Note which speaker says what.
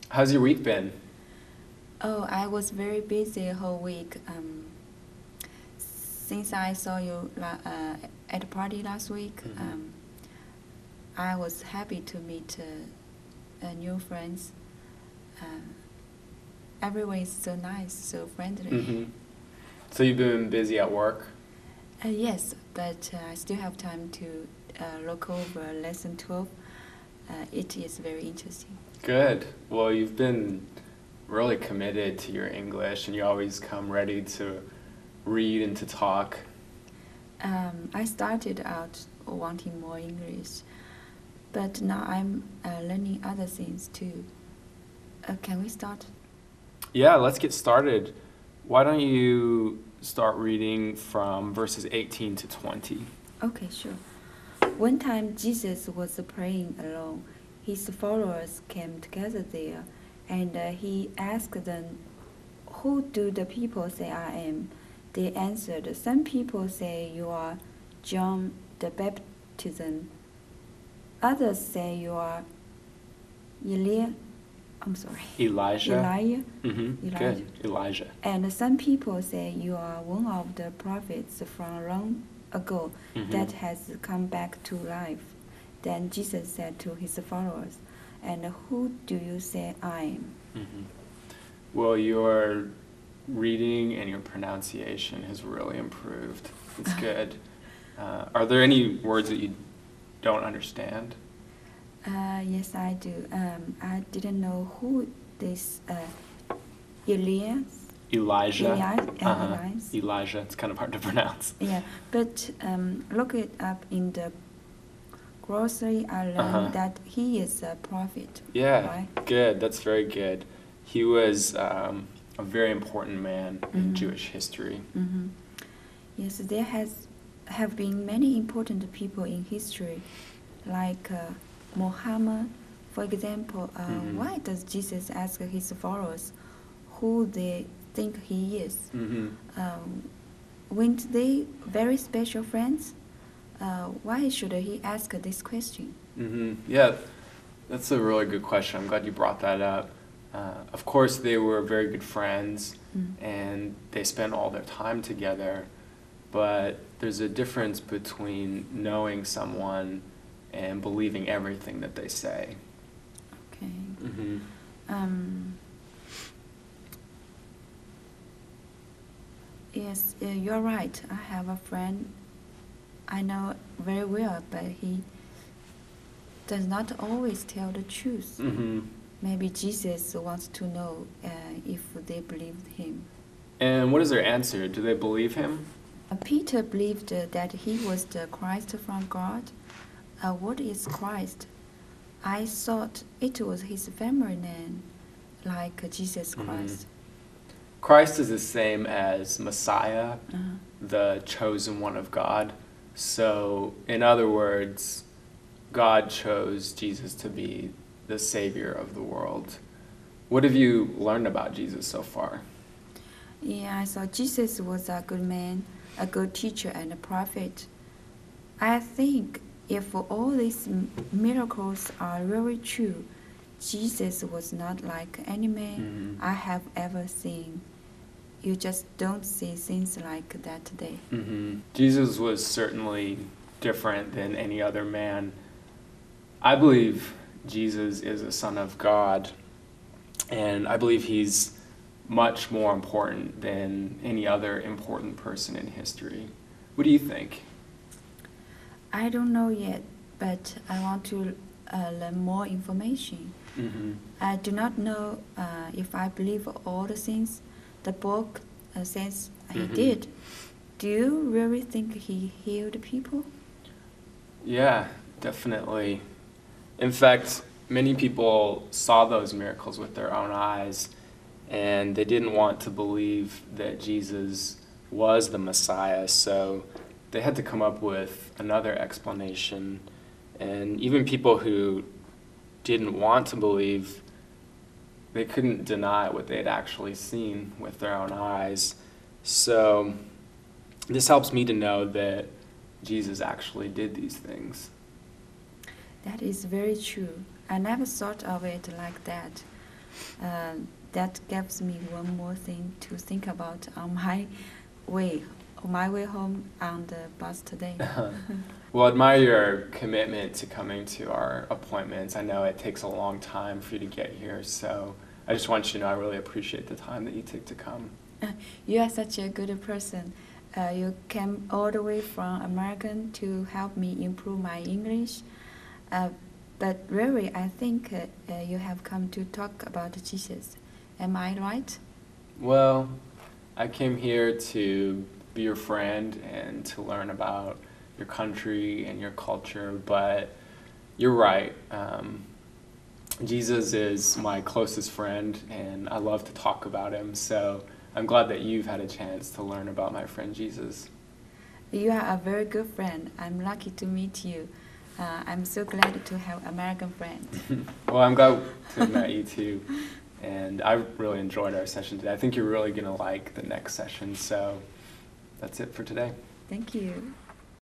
Speaker 1: How's your week been?
Speaker 2: Oh, I was very busy whole week. Since I saw you at the party last week,
Speaker 1: Hmm.
Speaker 2: I was happy to meet new friends. Everyone is so nice, so friendly.
Speaker 1: Hmm. So you've been busy at work?
Speaker 2: Yes, but I still have time to look over lesson 12. It is very interesting.
Speaker 1: Good. Well, you've been really committed to your English and you always come ready to read and to talk.
Speaker 2: I started out wanting more English, but now I'm learning other things too. Can we start?
Speaker 1: Yeah, let's get started. Why don't you start reading from verses 18 to 20?
Speaker 2: Okay, sure. One time Jesus was praying alone. His followers came together there, and he asked them, "Who do the people say I am?" They answered, "Some people say you are John the Baptist. Others say you are Elijah. I'm sorry,
Speaker 1: Elijah?
Speaker 2: Elijah.
Speaker 1: Good.
Speaker 2: Elijah.
Speaker 1: Elijah.
Speaker 2: And some people say you are one of the prophets from long ago that has come back to life. Then Jesus said to his followers, "And who do you say I am?"
Speaker 1: Hmm. Well, your reading and your pronunciation has really improved. It's good. Are there any words that you don't understand?
Speaker 2: Yes, I do. I didn't know who this Elias.
Speaker 1: Elijah.
Speaker 2: Elias.
Speaker 1: Elijah. It's kind of hard to pronounce.
Speaker 2: Yeah, but look it up in the grocery. I learned that he is a prophet.
Speaker 1: Yeah,
Speaker 2: Right?
Speaker 1: good. That's very good. He was a very important man in
Speaker 2: Mhm.
Speaker 1: Jewish history.
Speaker 2: Mm-hmm. Yes, there have been many important people in history, like Muhammad, for example. Why does Jesus ask his followers who they think he is?
Speaker 1: Hmm.
Speaker 2: Weren't they very special friends? Why should he ask this question?
Speaker 1: Yeah, that's a really good question. I'm glad you brought that up. Of course, they were very good friends and they spent all their time together, but there's a difference between knowing someone and believing everything that they say.
Speaker 2: Okay.
Speaker 1: Hmm.
Speaker 2: Um, yes, you're right. I have a friend I know very well, but he does not always tell the truth.
Speaker 1: Hmm.
Speaker 2: Maybe Jesus wants to know if they believed him.
Speaker 1: And what is their answer? Do they believe him?
Speaker 2: Peter believed that he was the Christ from God. What is Christ? I thought it was his family name, like Jesus Christ.
Speaker 1: Christ is the same as Messiah,
Speaker 2: Uh-huh.
Speaker 1: the chosen one of God. So, in other words, God chose Jesus to be the Savior of the world. What have you learned about Jesus so far?
Speaker 2: Yeah, I thought Jesus was a good man, a good teacher, and a prophet. I think if all these miracles are really true, Jesus was not like any man I have ever seen. You just don't see things like that today.
Speaker 1: Jesus was certainly different than any other man. I believe Jesus is a son of God, and I believe he's much more important than any other important person in history. What do you think?
Speaker 2: I don't know yet, but I want to learn more information. I do not know if I believe all the things the book says he did. Do you really think he healed people?
Speaker 1: Yeah, definitely. In fact, many people saw those miracles with their own eyes, and they didn't want to believe that Jesus was the Messiah, so they had to come up with another explanation. And even people who didn't want to believe, they couldn't deny what they had actually seen with their own eyes. So this helps me to know that Jesus actually did these things.
Speaker 2: That is very true. I never thought of it like that. That gives me one more thing to think about on my way home on the bus today.
Speaker 1: Well, I admire your commitment to coming to our appointments. I know it takes a long time for you to get here, so I just want you to know I really appreciate the time that you took to come.
Speaker 2: You are such a good person. You came all the way from America to help me improve my English. But really, I think you have come to talk about Jesus. Am I right?
Speaker 1: Well, I came here to be your friend and to learn about your country and your culture, but you're right. Jesus is my closest friend, and I love to talk about him, so I'm glad that you've had a chance to learn about my friend Jesus.
Speaker 2: You are a very good friend. I'm lucky to meet you. I'm so glad to have American friends.
Speaker 1: Well, I'm glad to have met you too, and I really enjoyed our session today. I think you're really going to like the next session, so that's it for today.
Speaker 2: Thank you.